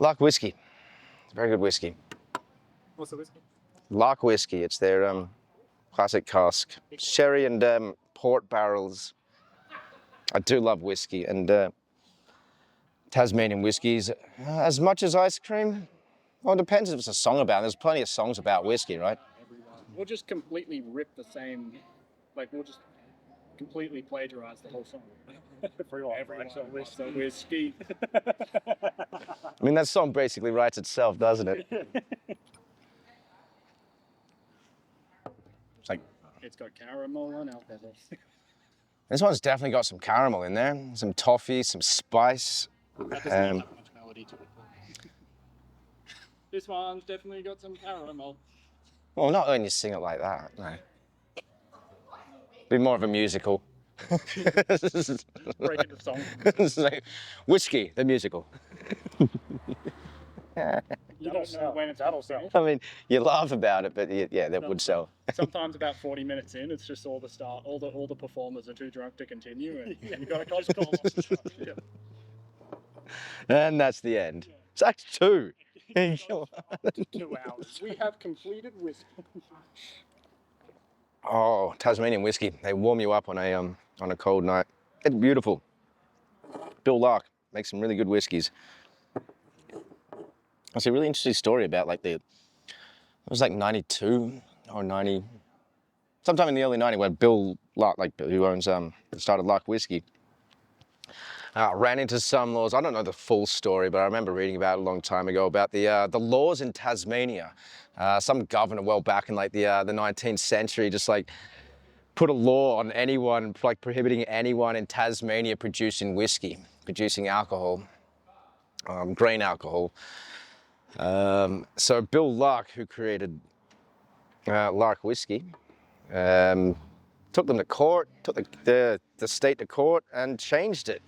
Lark Whisky. Very good whiskey. What's the whiskey? Lark Whisky. It's their classic cask. Sherry and port barrels. I do love whiskey, and Tasmanian whiskies, as much as ice cream. Well, it depends if it's a song about it. There's plenty of songs about whiskey, right? We'll just completely rip the same, like we'll just completely plagiarize the whole song. Everyone wants a whiskey. I mean, that song basically writes itself, doesn't it? It's like, It's got caramel and alcohol. this one's definitely got some caramel in there, some toffee, some spice. That doesn't have much melody to it. This one's definitely got some caramel. Well, not when you sing it like that, no. Be more of a musical. Breaking the song. It's like Whiskey, the musical. You don't know when it's that'll sell. I mean, you laugh about it, but yeah, that would sell. Sometimes about 40 minutes in, it's just all the performers are too drunk to continue, and you got to close call. Yeah. And that's the end. It's Act 2. 2 hours. We have completed whiskey. Oh, Tasmanian whiskey. They warm you up on a cold night. It's beautiful. Bill Lark makes some really good whiskeys. It's a really interesting story about it was like 92 or 90, sometime in the early 90s, when Bill Lark, who started Lark Whisky, ran into some laws. I don't know the full story, but I remember reading about it a long time ago about the laws in Tasmania. Some governor, well back in the 19th century, just put a law on anyone, prohibiting anyone in Tasmania producing whiskey, producing alcohol, grain alcohol. So Bill Lark, who created Lark Whisky, took them to court, took the state to court, and changed it.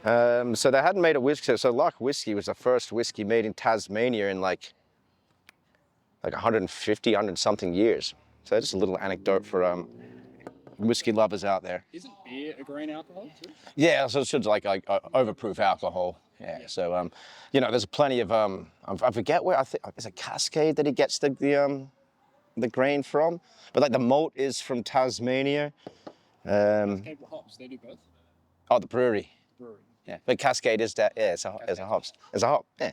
So they hadn't made a whiskey. So Lark Whisky was the first whiskey made in Tasmania in like 100 something years. So just a little anecdote for whiskey lovers out there. Isn't beer a grain alcohol too? Yeah, so it's overproof alcohol. Yeah. So there's plenty of I forget where, I think it's a Cascade that he gets the grain from, but the malt is from Tasmania. Cascade with hops, they do both. Oh, the brewery. Yeah. But Cascade is that. Yeah, it's a hops. It's a hop. Yeah.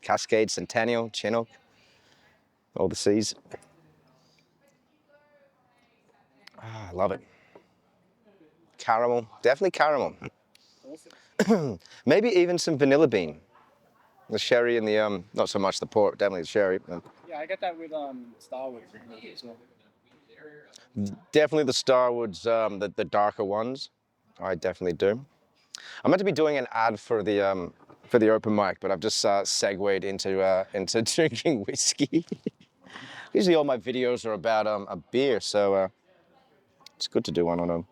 Cascade, Centennial, Chinook, all the C's. I love it. Caramel, definitely caramel. Awesome. Maybe even some vanilla bean. The sherry and the not so much the port, definitely the sherry. Yeah, I get that with Starwood as well. Definitely the Starwoods, the darker ones. I definitely do. I'm meant to be doing an ad for the open mic, but I've just segued into drinking whiskey. Usually all my videos are about a beer, so it's good to do one on them.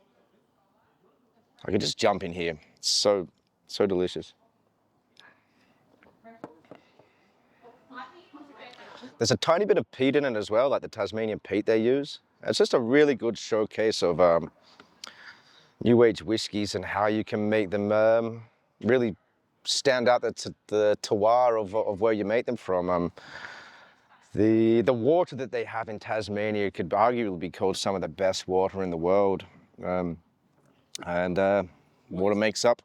I could just jump in here. It's so delicious. There's a tiny bit of peat in it as well, like the Tasmanian peat they use. It's just a really good showcase of new age whiskies and how you can make them really stand out the terroir of where you make them from. The water that they have in Tasmania could arguably be called some of the best water in the world. And water makes up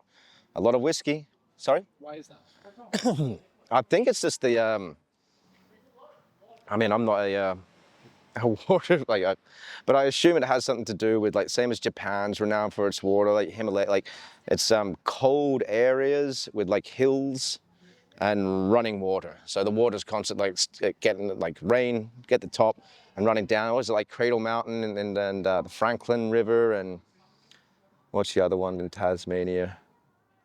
a lot of whiskey. Sorry? Why is that? I think it's just the, I'm not a water, but I assume it has something to do with, same as Japan's renowned for its water, Himalaya, it's cold areas with hills and running water. So the water's constant, getting rain, get the top and running down. What was it, Cradle Mountain and the Franklin River, and what's the other one in Tasmania?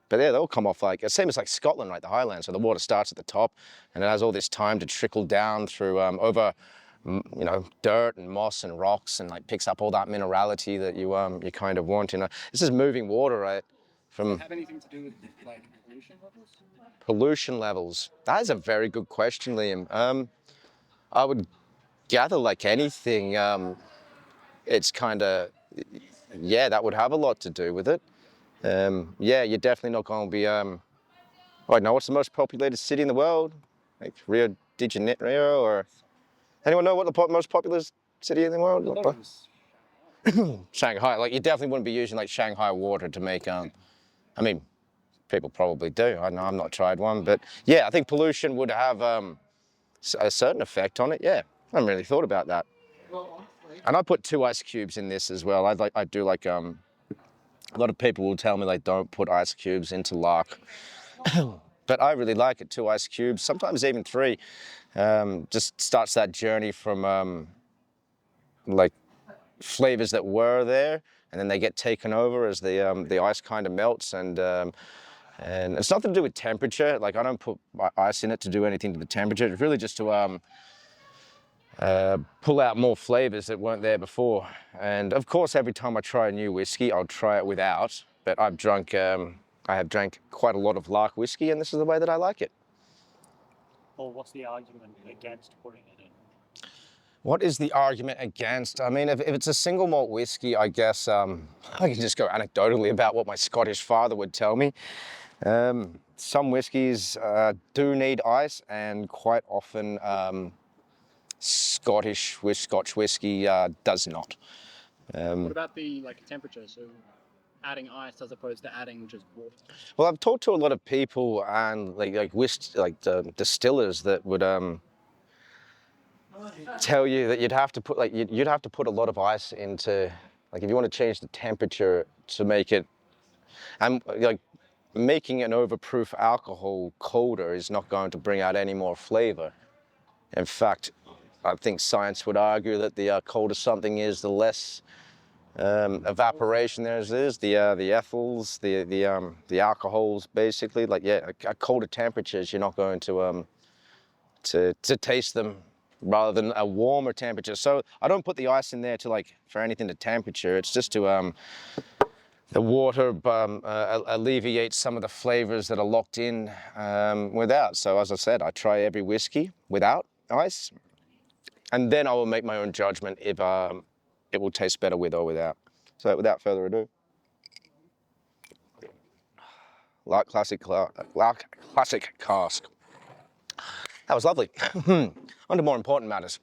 But yeah, they'll come off same as Scotland, right? The Highlands. So the water starts at the top and it has all this time to trickle down through over, dirt and moss and rocks, and picks up all that minerality that you kind of want. This is moving water, right? Does it have anything to do with pollution levels? Pollution levels. That is a very good question, Liam. I would gather anything, it's kind of, yeah, that would have a lot to do with it. Yeah, you're definitely not going to be. I know what's the most populated city in the world? Like Rio de Janeiro, or anyone know what the most popular city in the world? I thought it was Shanghai. Like you definitely wouldn't be using like Shanghai water to make. I mean, people probably do. I know I've not tried one, but yeah, I think pollution would have a certain effect on it. Yeah, I haven't really thought about that. And I put 2 ice cubes in this as well. I do like a lot of people will tell me like don't put ice cubes into Lark, but I really like it. 2 ice cubes, sometimes even 3. Just starts that journey from like flavors that were there, and then they get taken over as the ice kind of melts, and it's nothing to do with temperature. Like I don't put my ice in it to do anything to the temperature. It's really just to pull out more flavors that weren't there before. And of course, every time I try a new whiskey, I'll try it without. But I have drank quite a lot of Lark whiskey, and this is the way that I like it. Well, what's the argument against putting it in? What is the argument against? I mean, if it's a single malt whiskey, I guess I can just go anecdotally about what my Scottish father would tell me. Some whiskies do need ice, and quite often Scotch whiskey does not. What about the temperature? So adding ice as opposed to adding just water. Well, I've talked to a lot of people and the distillers that would tell you that you'd have to put a lot of ice into, like, if you want to change the temperature to make it, and like making an overproof alcohol colder is not going to bring out any more flavor. In fact, I think science would argue that the colder something is, the less evaporation there is. The ethyls, the alcohols, basically. Like, yeah, at colder temperatures, you're not going to taste them, rather than a warmer temperature. So I don't put the ice in there for anything to temperature. It's just to the water alleviates some of the flavors that are locked in without. So as I said, I try every whiskey without ice, and then I will make my own judgment if it will taste better with or without. So without further ado, Lark Classic Cask. That was lovely. On to more important matters.